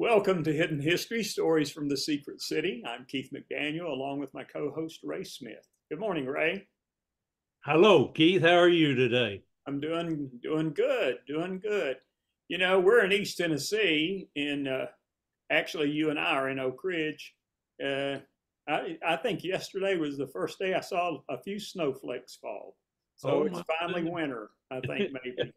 Welcome to Hidden History, Stories from the Secret City. I'm Keith McDaniel, along with my co-host, Ray Smith. Good morning, Ray. Hello, Keith. How are you today? I'm doing good. You know, we're in East Tennessee, actually, you and I are in Oak Ridge. Uh, I think yesterday was the first day I saw a few snowflakes fall. So Oh it's my finally goodness. winter, I think, maybe.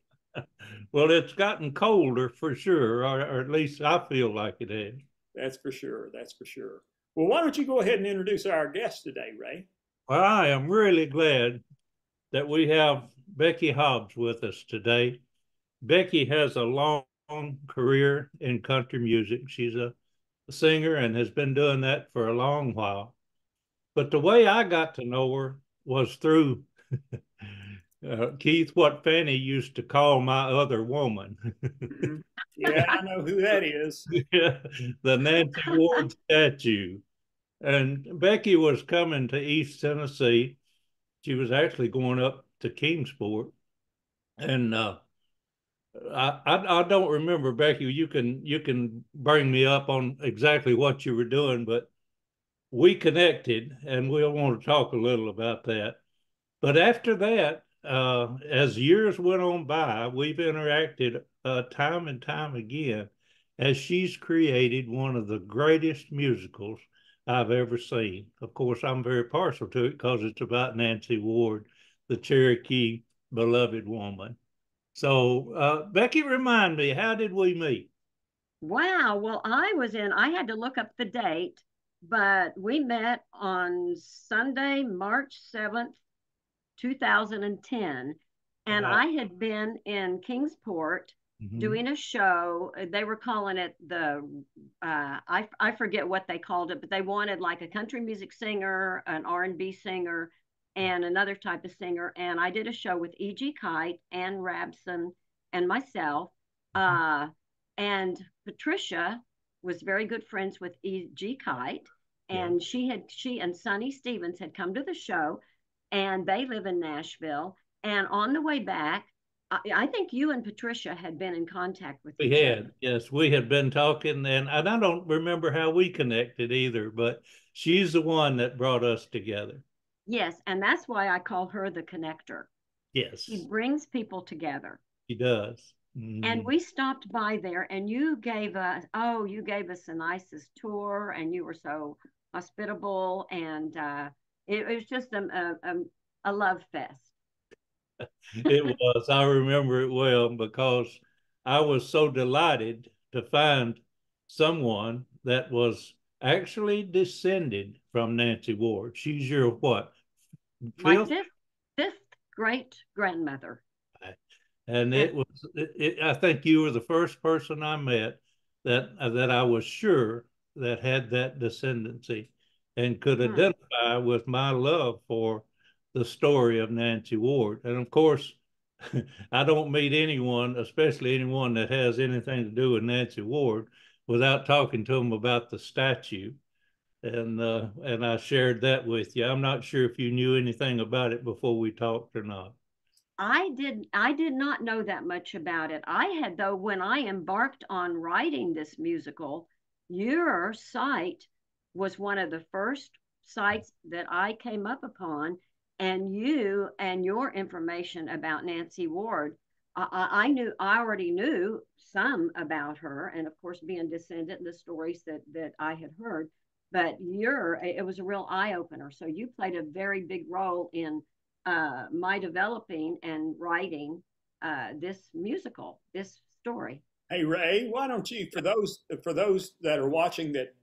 Well, it's gotten colder for sure, or at least I feel like it has. That's for sure. That's for sure. Well, why don't you go ahead and introduce our guest today, Ray? Well, I am really glad that we have Becky Hobbs with us today. Becky has a long career in country music. She's a singer and has been doing that for a long while. But the way I got to know her was through Keith, what Fanny used to call my other woman. Mhm. Yeah, I know who that is. The Nancy Ward statue. And Becky was coming to East Tennessee. She was actually going up to Kingsport. And I don't remember, Becky. You can bring me up on exactly what you were doing, but we connected, and we'll want to talk a little about that. But after that, as years went on by, we've interacted time and time again as she's created one of the greatest musicals I've ever seen. Of course, I'm very partial to it because it's about Nancy Ward, the Cherokee beloved woman. So, Becky, remind me, how did we meet? Wow. Well, I had to look up the date, but we met on Sunday, March 7th, 2010. And Wow. I had been in Kingsport Mhm. doing a show. They were calling it I forget what they called it, but they wanted like a country music singer, an R&B singer, and another type of singer. And I did a show with E.G. Kite, Ann Rabson, and myself. Uh, and Patricia was very good friends with E.G. Kite, Yeah. and she and Sonny Stevens had come to the show, and they live in Nashville. And on the way back, I think you and Patricia had been in contact with We each had, other. yes, we had been talking, and I don't remember how we connected either, but she's the one that brought us together. Yes, and that's why I call her the connector. She Yes, brings people together. she does. And Mhm. we stopped by there, and you gave us the nicest tour, and you were so hospitable, and it was just a love fest. It was. I remember it well because I was so delighted to find someone that was actually descended from Nancy Ward. She's your what? My Fifth? fifth great grandmother. And And I think you were the first person I met that I was sure that had that descendancy and could hmm, identify with my love for the story of Nancy Ward. And of course, I don't meet anyone, especially anyone that has anything to do with Nancy Ward, without talking to them about the statue. And I shared that with you. I'm not sure if you knew anything about it before we talked or not. I did not know that much about it. I had, though, when I embarked on writing this musical, your site was one of the first sites that I came up upon, and you and your information about Nancy Ward. I already knew some about her, and of course, being descendant, the stories that I had heard. But it was a real eye opener. So you played a very big role in my developing and writing this musical, this story. Hey, Ray, why don't you, for those that are watching that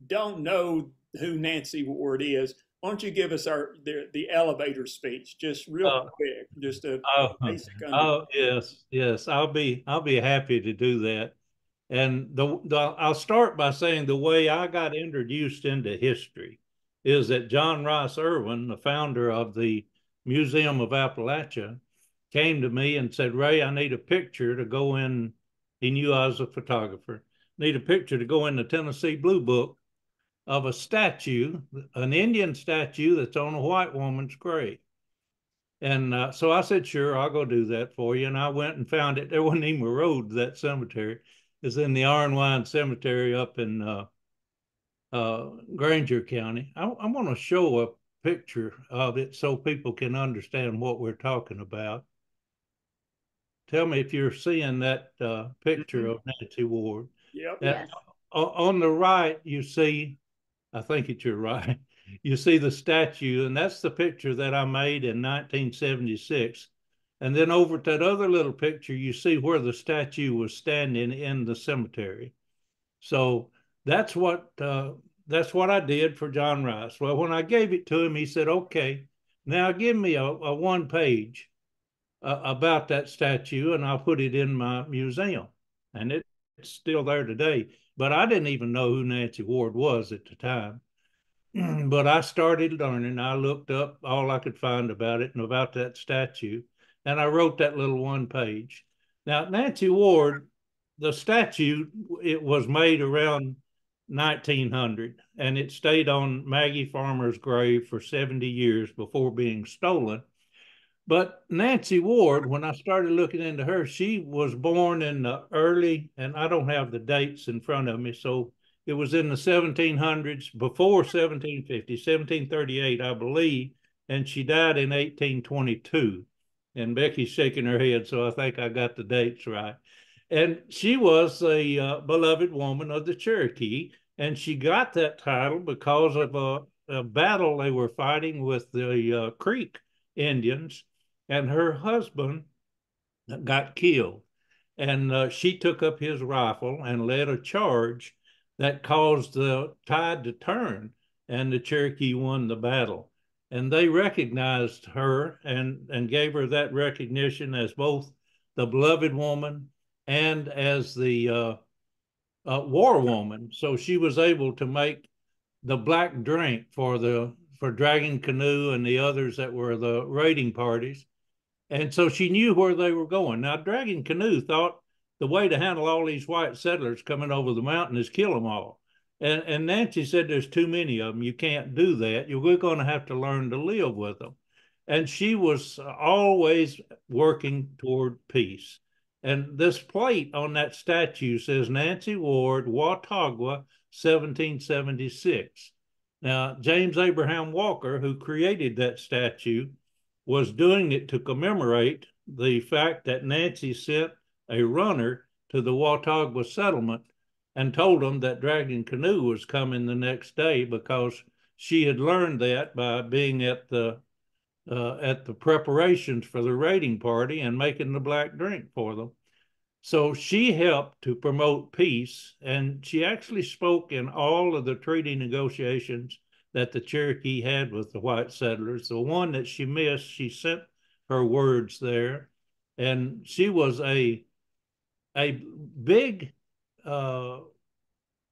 don't know who Nancy Ward is, why don't you give us the elevator speech, just real Uh, quick, just a Oh, basic understanding. oh yes, yes. I'll be happy to do that. And I'll start by saying the way I got introduced into history is that John Rice Irwin, the founder of the Museum of Appalachia, came to me and said, "Ray, I need a picture to go in." He knew I was a photographer. Need a picture to go in the Tennessee Blue Book of a statue, an Indian statue that's on a white woman's grave. And so I said, sure, I'll go do that for you. And I went and found it. There wasn't even a road to that cemetery. is in the Ironwine Cemetery up in Granger County. I'm going to show a picture of it so people can understand what we're talking about. Tell me if you're seeing that picture of Nancy Ward. Yep. Yes. On the right, you see, I think it's your right, you see the statue, and that's the picture that I made in 1976. And then over to that other little picture, you see where the statue was standing in the cemetery. So that's what I did for John Rice. Well, when I gave it to him, he said, "Okay, now give me a one page about that statue, and I'll put it in my museum." And it's still there today. But I didn't even know who Nancy Ward was at the time. But I started learning. I looked up all I could find about it and about that statue, and I wrote that little one page. Now, Nancy Ward, the statue, it was made around 1900, and it stayed on Maggie Farmer's grave for 70 years before being stolen. But Nancy Ward, when I started looking into her, she was born in the early, and I don't have the dates in front of me, so it was in the 1700s, before 1750, 1738, I believe, and she died in 1822. And Becky's shaking her head, so I think I got the dates right. And she was a beloved woman of the Cherokee, and she got that title because of a battle they were fighting with the Creek Indians, and her husband got killed. And she took up his rifle and led a charge that caused the tide to turn, and the Cherokee won the battle. And they recognized her and gave her that recognition as both the beloved woman and as the war woman. So she was able to make the black drink for Dragon Canoe and the others that were the raiding parties. And so she knew where they were going. Now, Dragon Canoe thought the way to handle all these white settlers coming over the mountain is kill them all. And Nancy said there's too many of them. You can't do that. We're going to have to learn to live with them. And she was always working toward peace. And this plate on that statue says Nancy Ward, Watauga, 1776. Now, James Abraham Walker, who created that statue, was doing it to commemorate the fact that Nancy sent a runner to the Watauga settlement and told them that Dragon Canoe was coming the next day, because she had learned that by being at the preparations for the raiding party and making the black drink for them. So she helped to promote peace, and she actually spoke in all of the treaty negotiations that the Cherokee had with the white settlers. The one that she missed, she sent her words there, and she was a big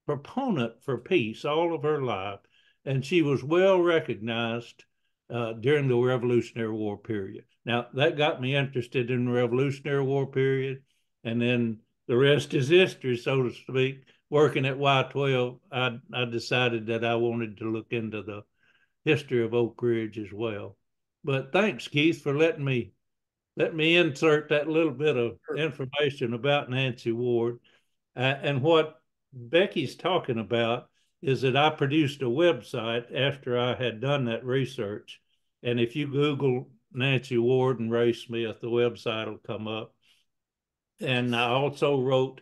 proponent for peace all of her life, and she was well recognized during the Revolutionary War period. Now, that got me interested in the Revolutionary War period, and then the rest is history, so to speak. Working at Y12, I decided that I wanted to look into the history of Oak Ridge as well. But thanks, Keith, for letting me insert that little bit of information about Nancy Ward. And what Becky's talking about is that I produced a website after I had done that research. And if you Google Nancy Ward and Ray Smith, the website will come up. And I also wrote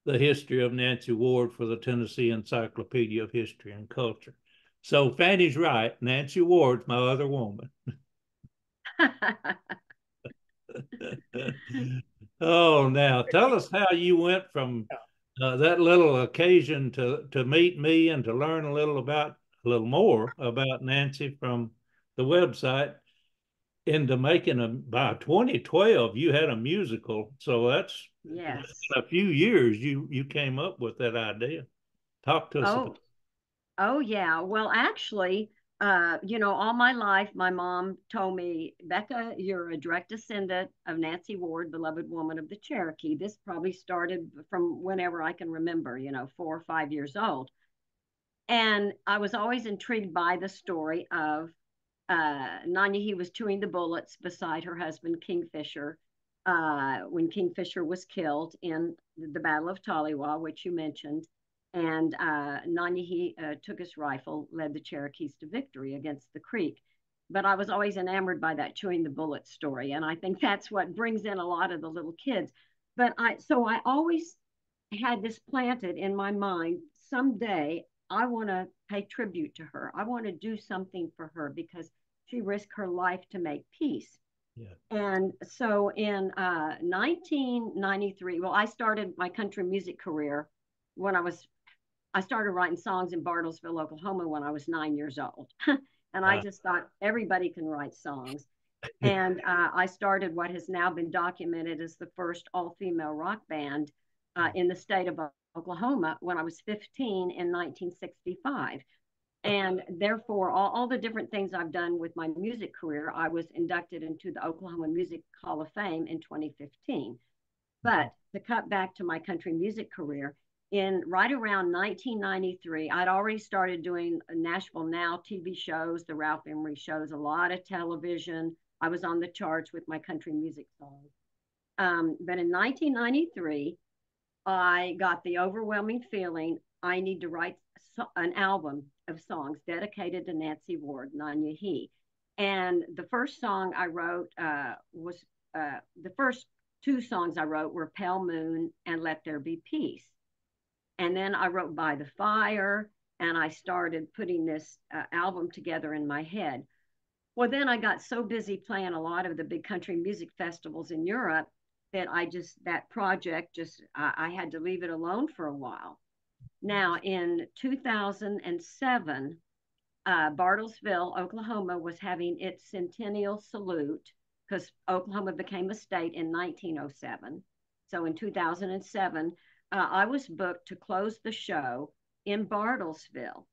the history of Nancy Ward for the Tennessee Encyclopedia of History and Culture. So Fanny's right. Nancy Ward's my other woman. Oh, now tell us how you went from that little occasion to meet me and to learn a little more about Nancy from the website into making by 2012 you had a musical. So that's Yes. a few years you came up with that idea. Talk to us about. Oh yeah. Well, actually, all my life, my mom told me, Becca, you're a direct descendant of Nancy Ward, beloved woman of the Cherokee. This probably started from whenever I can remember, 4 or 5 years old. And I was always intrigued by the story of Nanya. He was chewing the bullets beside her husband, Kingfisher. when Kingfisher was killed in the Battle of Taliwa, which you mentioned. And Nanyehi took his rifle, led the Cherokees to victory against the Creek. But I was always enamored by that chewing the bullet story. And I think that's what brings in a lot of the little kids. So I always had this planted in my mind. Someday I want to pay tribute to her. I want to do something for her because she risked her life to make peace. Yeah. And so in 1993, well, I started my country music career when I started writing songs in Bartlesville, Oklahoma when I was 9 years old. And I just thought everybody can write songs. And I started what has now been documented as the first all-female rock band in the state of Oklahoma when I was 15 in 1965. And therefore, all the different things I've done with my music career, I was inducted into the Oklahoma Music Hall of Fame in 2015. But to cut back to my country music career, in right around 1993, I'd already started doing Nashville Now TV shows, the Ralph Emery shows, a lot of television. I was on the charts with my country music songs. But in 1993, I got the overwhelming feeling I need to write an album of songs dedicated to Nancy Ward, Nanyehi. And the first song I wrote was the first two songs I wrote were Pale Moon and Let There Be Peace. And then I wrote By the Fire, and I started putting this album together in my head. Well, then I got so busy playing a lot of the big country music festivals in Europe that that project I had to leave it alone for a while. Now, in 2007, Bartlesville, Oklahoma was having its centennial salute because Oklahoma became a state in 1907. So in 2007, I was booked to close the show in Bartlesville.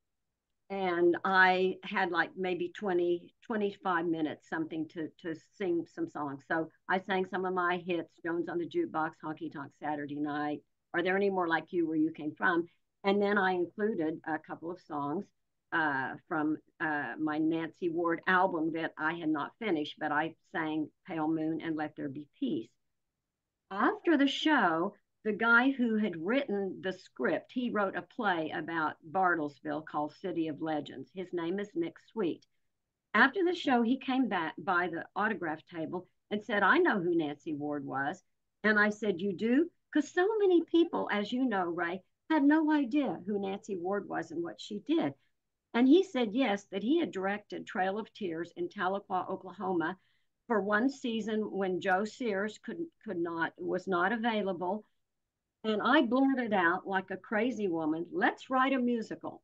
And I had like maybe 25 minutes, something to sing some songs. So I sang some of my hits, Jones on the Jukebox, Honky Tonk Saturday Night, Are There Any More Like You, Where You Came From? And then I included a couple of songs from my Nancy Ward album that I had not finished, but I sang Pale Moon and Let There Be Peace. After the show, the guy who had written the script, he wrote a play about Bartlesville called City of Legends. His name is Nick Sweet. After the show, he came back by the autograph table and said, I know who Nancy Ward was. And I said, you do? Because so many people, as you know, Ray, had no idea who Nancy Ward was and what she did. And he said, yes, that he had directed Trail of Tears in Tahlequah, Oklahoma for one season when Joe Sears was not available. And I blurted out like a crazy woman, let's write a musical.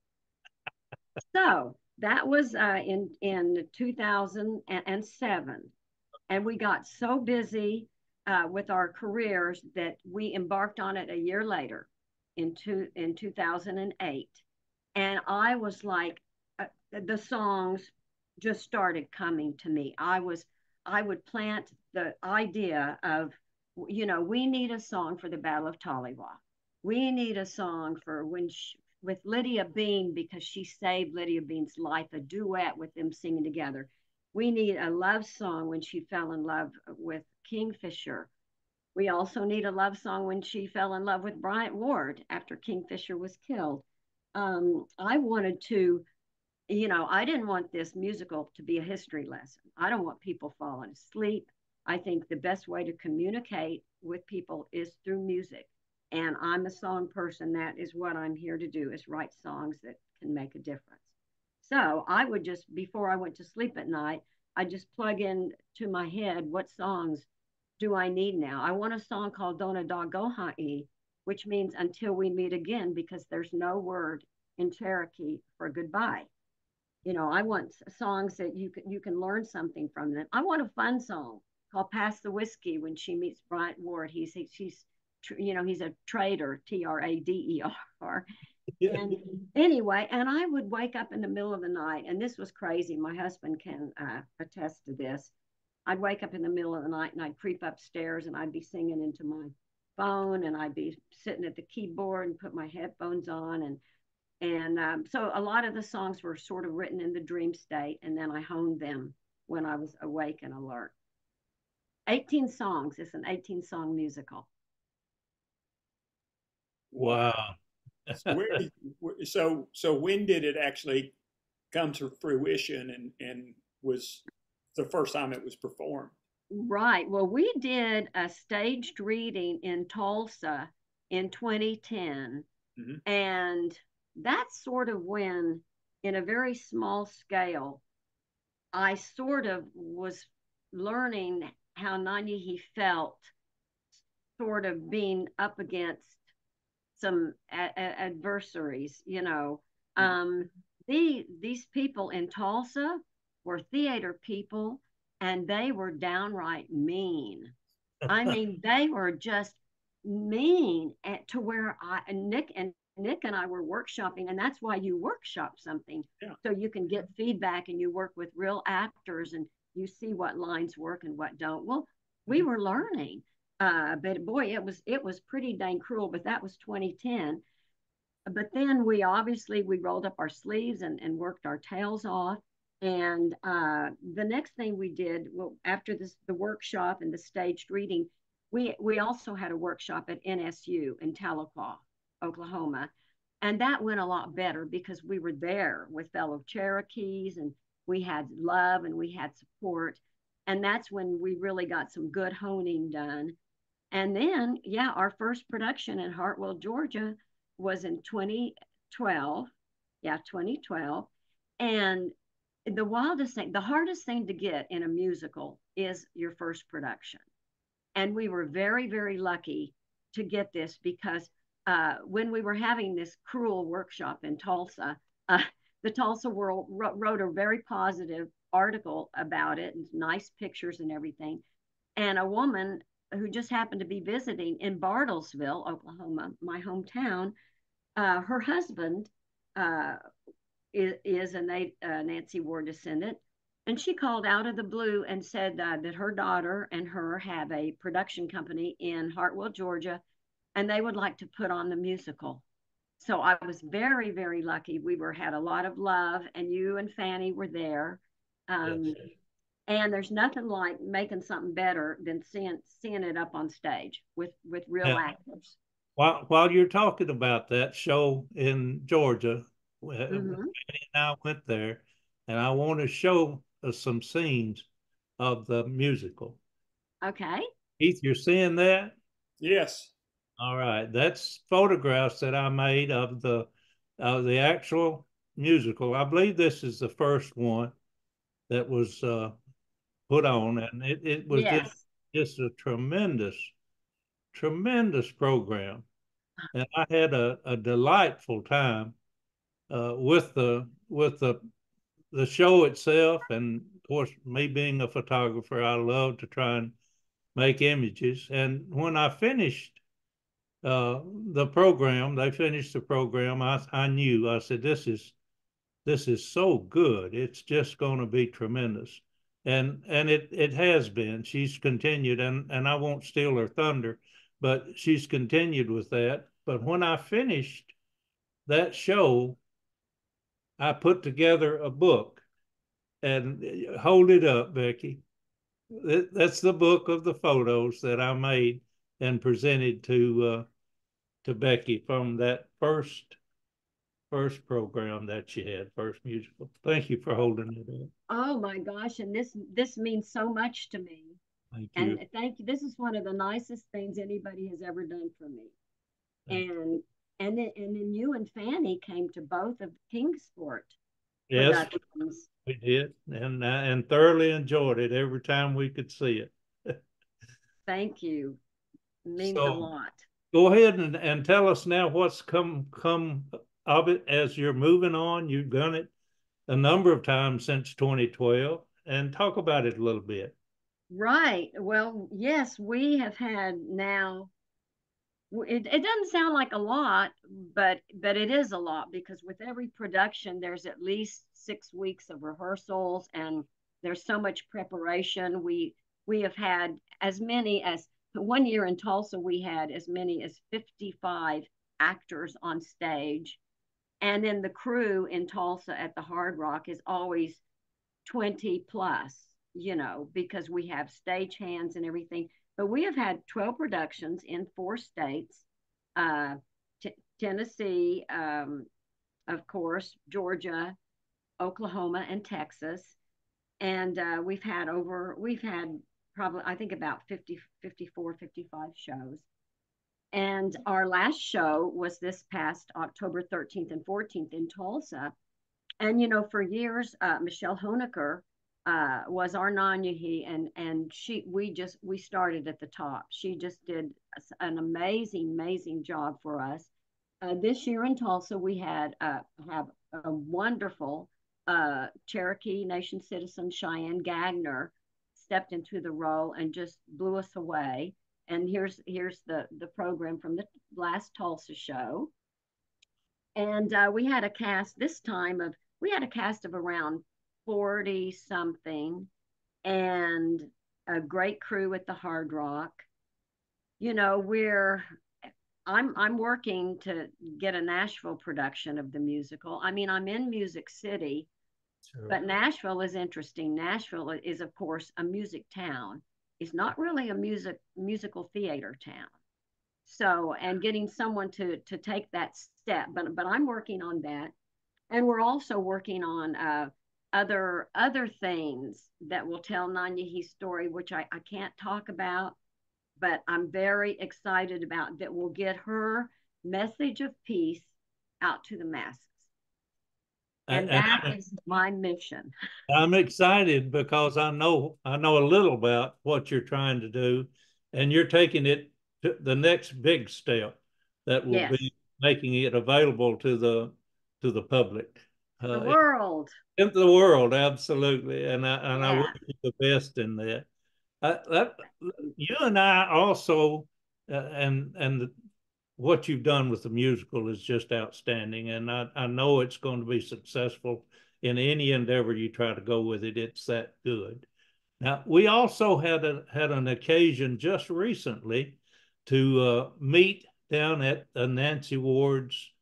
So that was in 2007. And we got so busy with our careers that we embarked on it a year later in 2008. And I was like, the songs just started coming to me. I would plant the idea of, we need a song for the Battle of Taliwa. We need a song for with Lydia Bean, because she saved Lydia Bean's life, a duet with them singing together. We need a love song when she fell in love with Kingfisher. We also need a love song when she fell in love with Bryant Ward after Kingfisher was killed. I wanted to, I didn't want this musical to be a history lesson. I don't want people falling asleep. I think the best way to communicate with people is through music. And I'm a song person. That is what I'm here to do, is write songs that can make a difference. So I would just, before I went to sleep at night, I just plug in to my head, what songs do I need now? I want a song called Dona Da Goha'i, which means until we meet again, because there's no word in Cherokee for goodbye. I want songs that you can learn something from them. I want a fun song called Pass the Whiskey when she meets Bryant Ward. He's a trader, Trader. And anyway, and I would wake up in the middle of the night, and this was crazy. My husband can attest to this. I'd wake up in the middle of the night and I'd creep upstairs and I'd be singing into my phone, and I'd be sitting at the keyboard and put my headphones on. So a lot of the songs were sort of written in the dream state, and then I honed them when I was awake and alert. 18 songs. It's an 18-song musical. Wow. So, so when did it actually come to fruition and was the first time it was performed? Right. Well, we did a staged reading in Tulsa in 2010. Mm-hmm. And that's sort of when, in a very small scale, I sort of was learning how Nanyehi felt, sort of being up against some adversaries, you know. Mm-hmm. These people in Tulsa were theater people, and they were downright mean. I mean, they were just mean to where Nick and I were workshopping, and that's why you workshop something, Yeah. so you can get feedback and you work with real actors and you see what lines work and what don't. Well, we were learning, but boy, it was pretty dang cruel. But that was 2010. But then we rolled up our sleeves and worked our tails off. And the next thing we did, well, after the workshop and the staged reading, we also had a workshop at NSU in Tahlequah, Oklahoma, and that went a lot better because we were there with fellow Cherokees, and we had love and we had support, and that's when we really got some good honing done. And then, yeah, our first production in Hartwell, Georgia was in 2012. Yeah, 2012. And the hardest thing to get in a musical is your first production. And we were very, very lucky to get this because when we were having this cruel workshop in Tulsa, the Tulsa World wrote a very positive article about it and nice pictures and everything. And a woman who just happened to be visiting in Bartlesville, Oklahoma, my hometown, her husband uh, is a Nancy Ward descendant. And she called out of the blue and said that her daughter and her have a production company in Hartwell, Georgia, and they would like to put on the musical. So I was very, very lucky. We had a lot of love, and you and Fanny were there. Yes. And there's nothing like making something better than seeing it up on stage with real Now, actors. while you're talking about that show in Georgia, Fanny Mm-hmm. and I went there, and I want to show us some scenes of the musical. Okay. Keith, you're seeing that? Yes. All right, that's photographs that I made of the actual musical. I believe this is the first one that was put on, and it was Yes. just a tremendous program, and I had a delightful time with the show itself, and of course, me being a photographer, I love to try and make images. And when I finished the program, they finished the program. I knew. I said, this is so good. It's just going to be tremendous. And it has been. She's continued, and I won't steal her thunder, but she's continued with that. But when I finished that show, I put together a book, and hold it up, Becky. That's the book of the photos that I made and presented to Becky from that first program that she had, first musical. Thank you for holding it up. Oh my gosh, and this means so much to me. Thank And you. thank you. This is one of the nicest things anybody has ever done for me. Thank you. And then you and Fanny came to both of Kingsport Yes, productions. we did, and thoroughly enjoyed it every time we could see it. Thank you. It means a So lot. go ahead and tell us now what's come of it as you're moving on. You've done it a number of times since 2012, and talk about it a little bit. Right. Well, yes, we have had now. It doesn't sound like a lot, but it is a lot because with every production, there's at least 6 weeks of rehearsals, and there's so much preparation. We have had as many as one year in Tulsa, we had as many as 55 actors on stage, and then the crew in Tulsa at the Hard Rock is always 20 plus. you know, because we have stagehands and everything. But we have had 12 productions in 4 states, uh, Tennessee, of course, Georgia, Oklahoma, and Texas. And we've had probably, I think, about 50, 54, 55 shows. And our last show was this past October 13th and 14th in Tulsa. And, you know, for years, Michelle Honecker was our Nanyehi, and we started at the top. She just did an amazing job for us. This year in Tulsa, we have a wonderful Cherokee Nation citizen, Cheyenne Gagner, stepped into the role and just blew us away. And here's the program from the last Tulsa show. And we had a cast of around 40 something, and a great crew at the Hard Rock. You know, I'm working to get a Nashville production of the musical. I mean, I'm in Music City, Sure. but Nashville is interesting. Nashville is, of course, a music town. It's not really a musical theater town. So, and getting someone to take that step, but I'm working on that, and we're also working on other things that will tell Nanyehi's story, which I can't talk about, but I'm very excited about, that will get her message of peace out to the masses. And that is my mission. I'm excited because I know a little about what you're trying to do, and you're taking it to the next big step that will be making it available to the public, the world, in the world, absolutely. And I wish you the best in that. You and I also, and what you've done with the musical is just outstanding, and I know it's going to be successful in any endeavor you try to go with it. It's that good. Now, we also had an occasion just recently to meet down at Nancy Ward's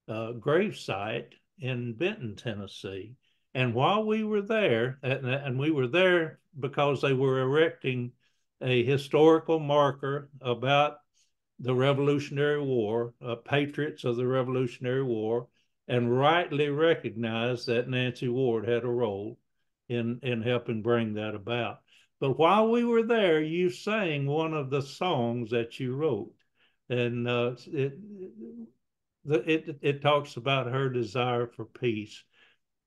gravesite in Benton, Tennessee. And while we were there, and we were there because they were erecting a historical marker about the Revolutionary War, patriots of the Revolutionary War, and rightly recognized that Nancy Ward had a role in helping bring that about. But while we were there, you sang one of the songs that you wrote, and it talks about her desire for peace.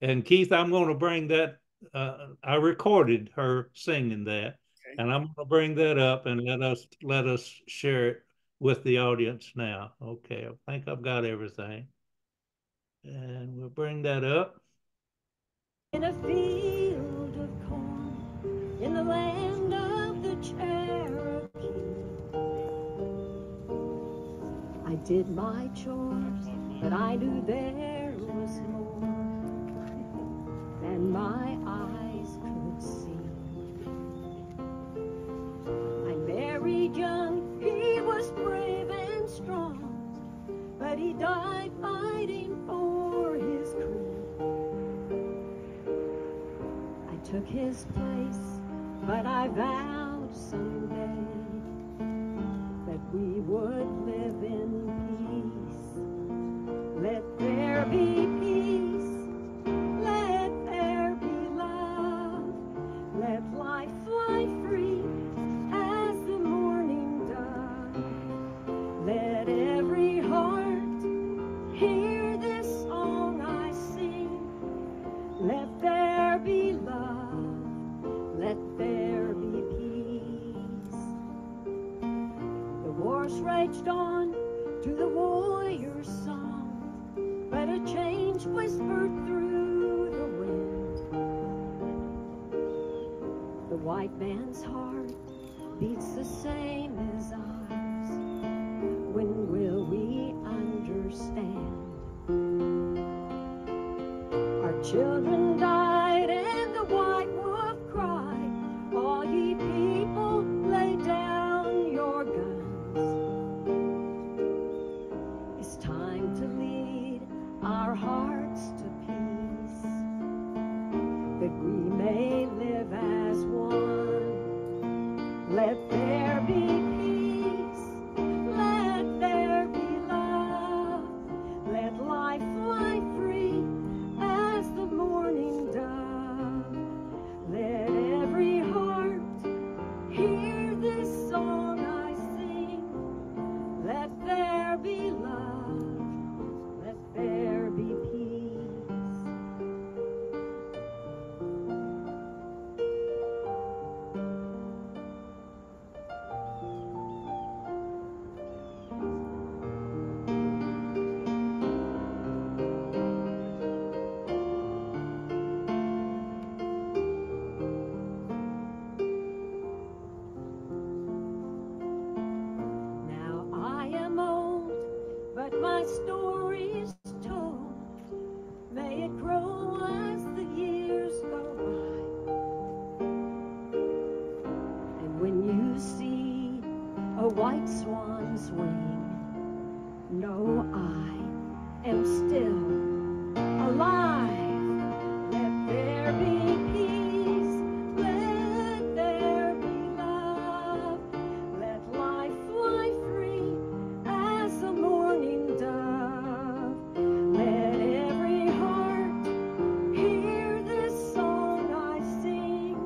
And Keith, I'm going to bring that. I recorded her singing that, and I'm going to bring that up and let us share it with the audience now. Okay, I think I've got everything, and we'll bring that up. In a field of corn, in the land of the Cherokee, I did my chores, but I knew there was more than my eyes could see. I married young, he was brave and strong, but he died fighting for his creed. I took his place, but I vowed someday that we would live in peace. Let there be peace, let there be love, let life fly free as the morning dove. Let every heart hear this song I sing. Let there be love, let there be peace. The wars raged on to the warrior's song, but a change whispered through the wind. The white man's heart beats the same as ours. When will we understand? Our children died and the white wolf cried, all ye people lay down your guns. It's time to lead our hearts to peace, that we may live as one. my story's told. May it grow as the years go by. And when you see a white swan's wing, know I am still alive. Let there be peace, let there be love, let life fly free as a morning dove. Let every heart hear this song I sing.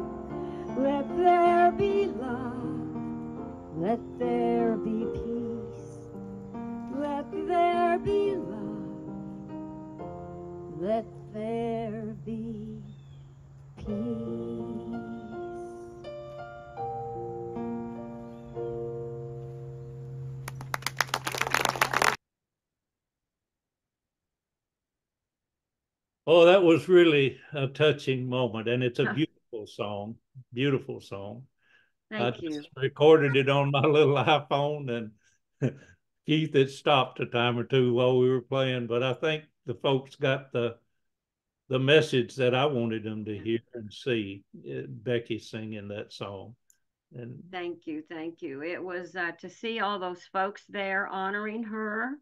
Let there be love, let there be peace, let there be love, let there be peace. Oh, that was really a touching moment, and it's a beautiful song. Beautiful song. Thank I you. just recorded it on my little iPhone, and Keith had stopped a time or two while we were playing, but I think the folks got the message that I wanted them to hear and see. Becky singing that song. And Thank you. Thank you. It was to see all those folks there honoring her.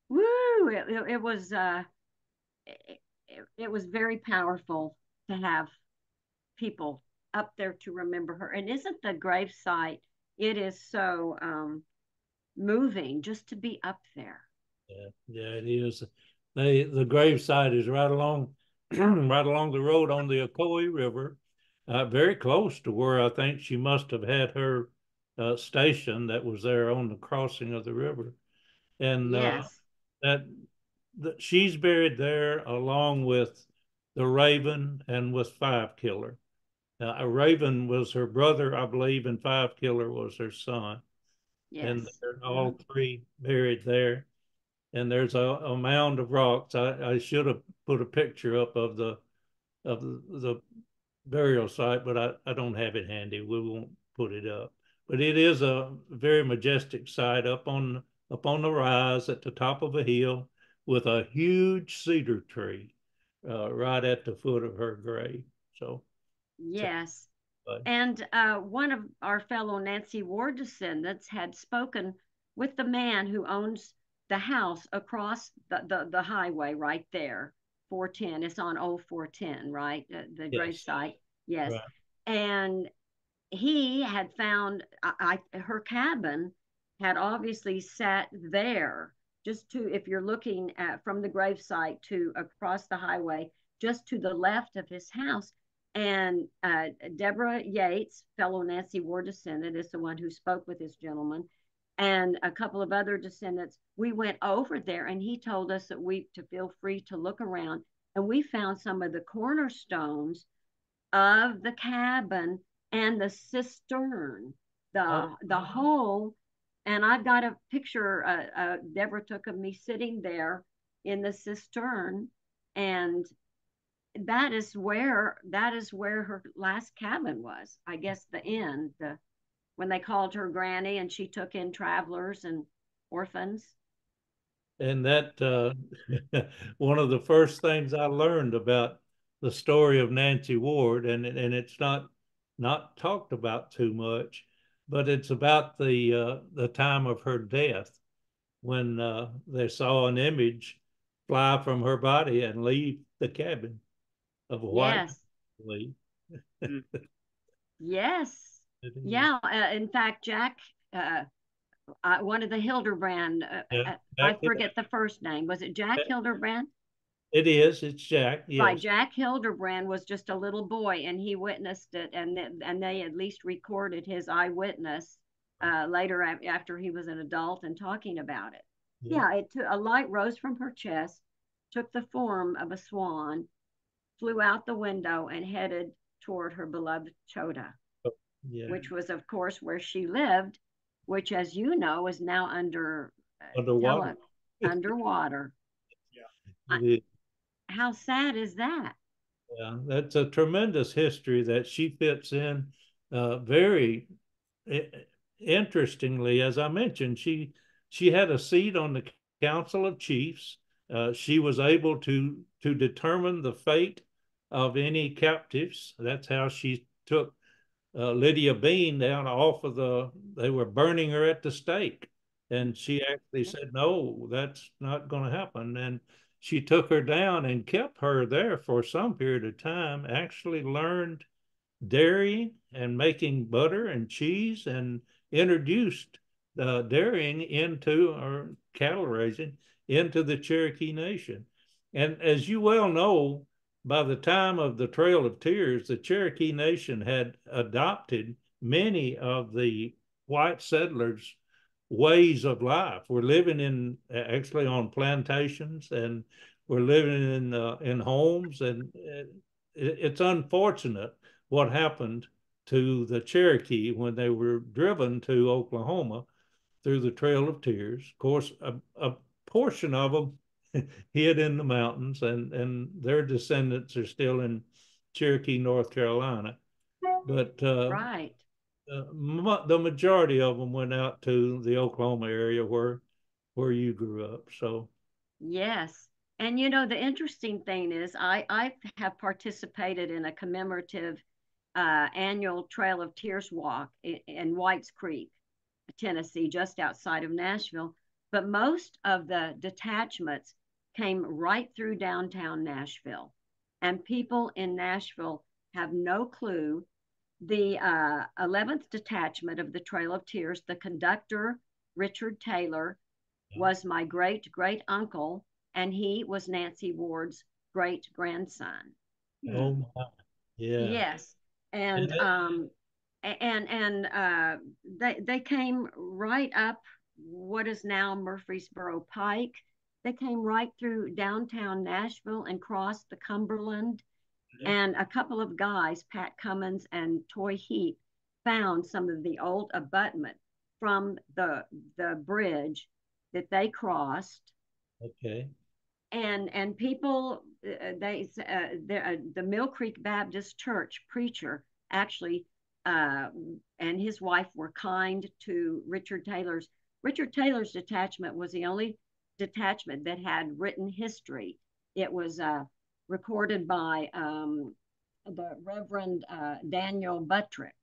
Woo! It was it was very powerful to have people up there to remember her. And isn't the gravesite? It is so moving just to be up there. yeah, it is. The gravesite is right along right along the road on the Ocoee River, very close to where I think she must have had her station that was there on the crossing of the river. And Yes. that she's buried there along with the Raven and with Five Killer. A Raven was her brother, I believe, and Five Killer was her son. And Yes. they're all three buried there. And there's a mound of rocks. I should have put a picture up of the burial site, but I don't have it handy. We won't put it up. But it is a very majestic site up on the rise at the top of a hill with a huge cedar tree right at the foot of her grave. So Yes. And one of our fellow Nancy Ward descendants had spoken with the man who owns the house across the highway right there, 410. It's on old 410, right? The grave yes, site. Yes. right. And he had found her cabin had obviously sat there just to, if you're looking at from the gravesite to across the highway, just to the left of his house. And Deborah Yates, fellow Nancy Ward descendant, is the one who spoke with this gentleman, and a couple of other descendants. We went over there, and he told us that we to feel free to look around, and we found some of the cornerstones of the cabin and the cistern, the hole. And I've got a picture Deborah took of me sitting there in the cistern, and that is where her last cabin was. I guess the inn, when they called her granny and she took in travelers and orphans. And that one of the first things I learned about the story of Nancy Ward, and it's not talked about too much, but it's about the time of her death when they saw an image fly from her body and leave the cabin of a white Yes. lady. Yes. Yeah. In fact, Jack, one of the Hildebrand, Yeah, I forget the first name. Was it Jack Hildebrand? it is. It's Jack. Right. Yes. Jack Hildebrand was just a little boy, and he witnessed it, and they at least recorded his eyewitness later after he was an adult and talking about it. Yeah. A light rose from her chest, took the form of a swan, flew out the window, and headed toward her beloved Chota, which was, of course, where she lived, which, as you know, is now Underwater. Underwater. Yeah. How sad is that? Yeah, that's a tremendous history that she fits in very interestingly. As I mentioned, she she had a seat on the Council of Chiefs. She was able to determine the fate of any captives. That's how she took Lydia Bean down off of they were burning her at the stake. And she actually said, no, that's not going to happen. And she took her down and kept her there for some period of time, actually learned dairying and making butter and cheese, and introduced dairying into, or cattle raising, into the Cherokee Nation. And as you well know, by the time of the Trail of Tears, the Cherokee Nation had adopted many of the white settlers' ways of life. We're living in actually on plantations, and we're living in homes, and it's unfortunate what happened to the Cherokee when they were driven to Oklahoma through the Trail of Tears. Of course, a portion of them hid in the mountains, and their descendants are still in Cherokee, North Carolina. But Right. the majority of them went out to the Oklahoma area where you grew up. So Yes. And you know, the interesting thing is I have participated in a commemorative annual Trail of Tears walk in Whites Creek, Tennessee, just outside of Nashville. But most of the detachments came right through downtown Nashville. And people in Nashville have no clue. The 11th detachment of the Trail of Tears, the conductor, Richard Taylor, was my great great uncle, and he was Nancy Ward's great grandson. oh my, yeah. Yes, and they came right up what is now Murfreesboro Pike. They came right through downtown Nashville and crossed the Cumberland. And a couple of guys, Pat Cummins and Toy Heap, found some of the old abutment from the bridge that they crossed. Okay. And people, the Mill Creek Baptist Church preacher actually and his wife were kind to Richard Taylor's. Richard Taylor's detachment was the only detachment that had written history. It was recorded by the Reverend Daniel Buttrick.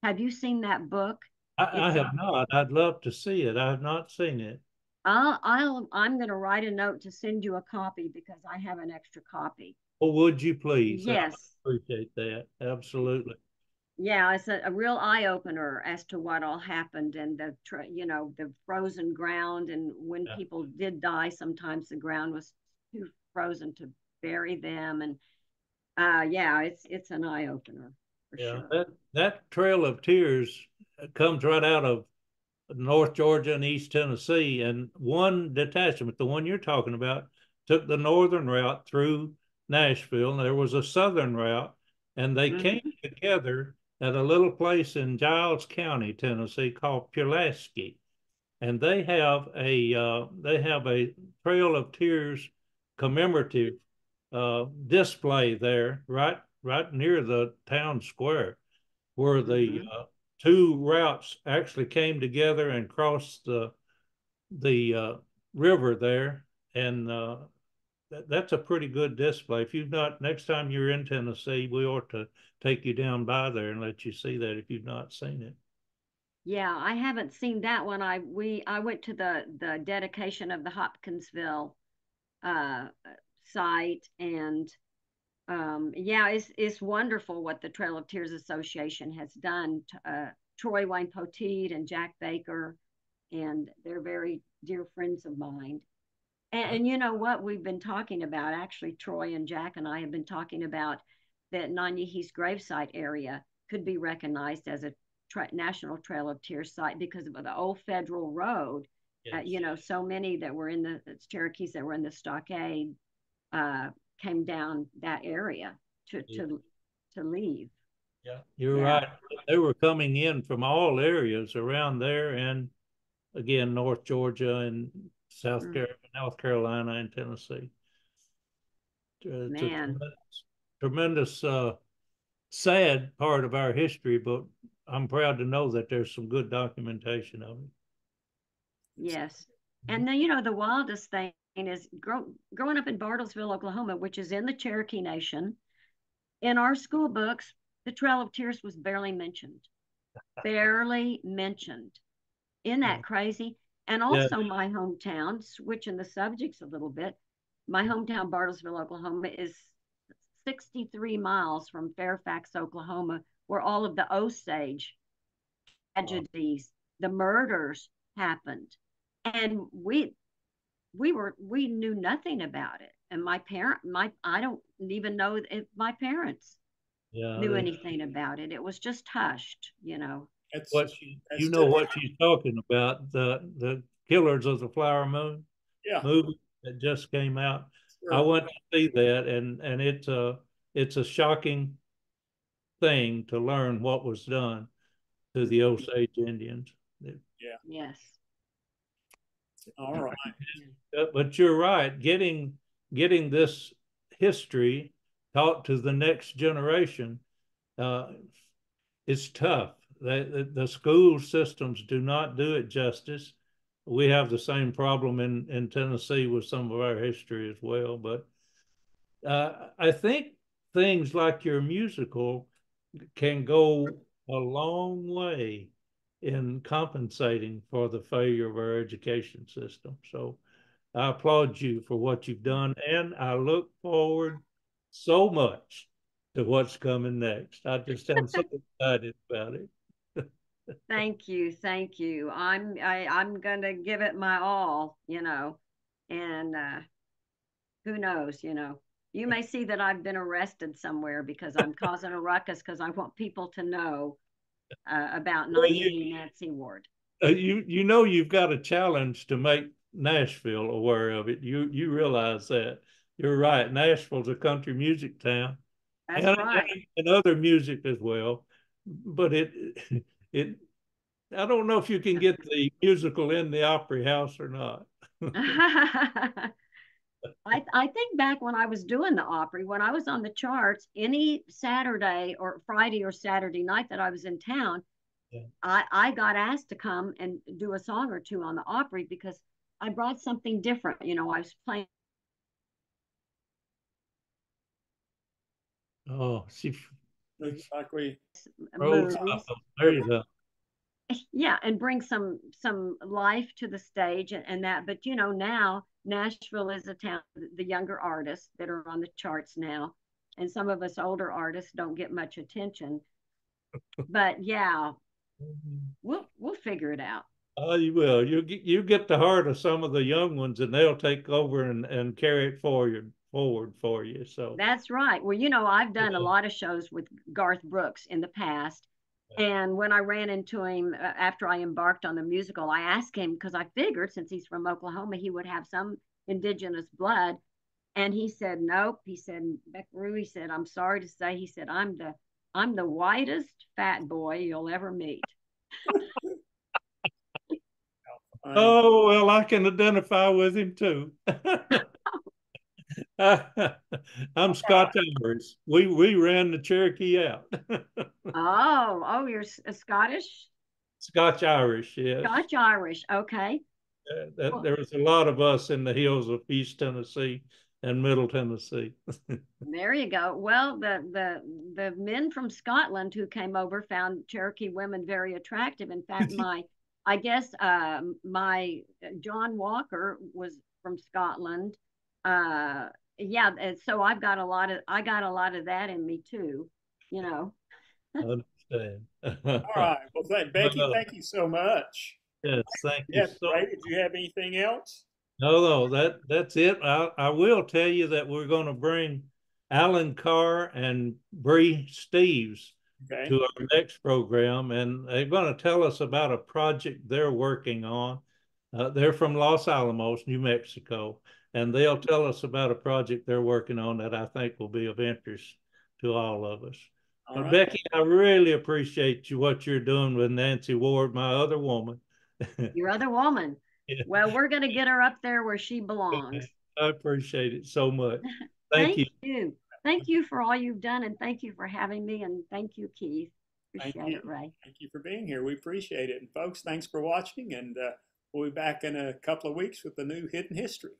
Have you seen that book? I have not. I'd love to see it. I have not seen it. I'm going to write a note to send you a copy because I have an extra copy. Well, would you please? I Yes. appreciate that. Absolutely. Yeah, it's a real eye opener as to what all happened and the frozen ground, and when Yeah. people did die, sometimes the ground was too frozen to bury them, and yeah, it's an eye opener for Yeah, sure. that Trail of Tears comes right out of North Georgia and East Tennessee, and one detachment, the one you're talking about, took the northern route through Nashville. And there was a southern route, and they came Mm-hmm. together at a little place in Giles County, Tennessee, called Pulaski, and they have a Trail of Tears commemorative display there, right near the town square, where the Mm-hmm. two routes actually came together and crossed the river there. And that's a pretty good display. If you've not, next time you're in Tennessee, we ought to take you down by there and let you see that if you've not seen it. Yeah, I haven't seen that one. I went to the dedication of the Hopkinsville uh, site, and yeah, it's wonderful what the Trail of Tears Association has done. Troy Wayne Poteet and Jack Baker, and they're very dear friends of mine. And you know what we've been talking about? Actually, Troy and Jack and I have been talking about that Nanyehe's gravesite area could be recognized as a National Trail of Tears site because of the old federal road. Yes. You know, so many that were in the Cherokees that were in the stockade uh, came down that area to Yeah. to leave. Yeah, you're Yeah. right. They were coming in from all areas around there, and again, North Georgia and Mm, North Carolina and Tennessee. It's a man. tremendous sad part of our history, but I'm proud to know that there's some good documentation of it. Yes. And then, you know, the wildest thing is growing up in Bartlesville, Oklahoma, which is in the Cherokee Nation. In our school books, the Trail of Tears was barely mentioned. Barely mentioned. Isn't that crazy? And Yeah. also my hometown, switching the subjects a little bit, my hometown, Bartlesville, Oklahoma, is 63 miles from Fairfax, Oklahoma, where all of the Osage tragedies, the murders happened. And we knew nothing about it. And I don't even know if my parents knew Yeah. anything about it. It was just hushed, you know. What you know what she's talking about, the Killers of the Flower Moon movie that just came out. Sure. I went to see that, and it's a shocking thing to learn what was done to the Osage Indians. Yeah. Yes. All right. But you're right. Getting this history taught to the next generation is tough. The school systems do not do it justice. We have the same problem in Tennessee with some of our history as well. But I think things like your musical can go a long way in compensating for the failure of our education system. So I applaud you for what you've done, and I look forward so much to what's coming next. I'm so excited about it. Thank you, thank you. I'm gonna give it my all, you know, and who knows, you know. You may see that I've been arrested somewhere because I'm causing a ruckus because I want people to know about Well, 19 Nancy Ward. You know you've got a challenge to make Nashville aware of it. You realize that. You're right. Nashville's a country music town. That's right. And other music as well. But it I don't know if you can get the musical in the Opry House or not. I think back when I was doing the Opry, when I was on the charts, any Saturday or Friday or Saturday night that I was in town, yeah. I got asked to come and do a song or two on the Opry because I brought something different. You know, I was playing. Oh, she looks like we moves. There you go. Yeah, and bring some life to the stage and that. But you know, now Nashville is a town, the younger artists that are on the charts now, and some of us older artists don't get much attention. But yeah, we'll figure it out. You will. You get the heart of some of the young ones, and they'll take over and carry it forward for you. So that's right. Well, you know, I've done a lot of shows with Garth Brooks in the past. And when I ran into him after I embarked on the musical, I asked him because I figured since he's from Oklahoma, he would have some indigenous blood. And he said, nope. He said, Beckaroo, he said, I'm sorry to say, he said, I'm the whitest fat boy you'll ever meet. Oh, well, I can identify with him too. I'm Scotch Irish. We ran the Cherokee out. Oh, you're Scottish? Scotch Irish, yes. Scotch Irish, okay. There was a lot of us in the hills of East Tennessee and Middle Tennessee. There you go. Well, the men from Scotland who came over found Cherokee women very attractive. In fact, I guess my John Walker was from Scotland. Yeah, and so I got a lot of that in me too, you know. I understand. All right. Well, Becky, thank you so much. Yes, thank you. Ray, did you have anything else? No, that's it. I will tell you that we're going to bring Alan Carr and Bree Steves to our next program, and they're going to tell us about a project they're working on. They're from Los Alamos, New Mexico, and they'll tell us about a project they're working on that I think will be of interest to all of us. But right. Becky, I really appreciate what you're doing with Nancy Ward, my other woman. Your other woman. Yeah. Well, we're going to get her up there where she belongs. I appreciate it so much. Thank you. Thank you for all you've done, and thank you for having me, and thank you, Keith. Appreciate it, Ray. Thank you for being here. We appreciate it. And folks, thanks for watching, and We'll be back in a couple of weeks with the new Hidden History.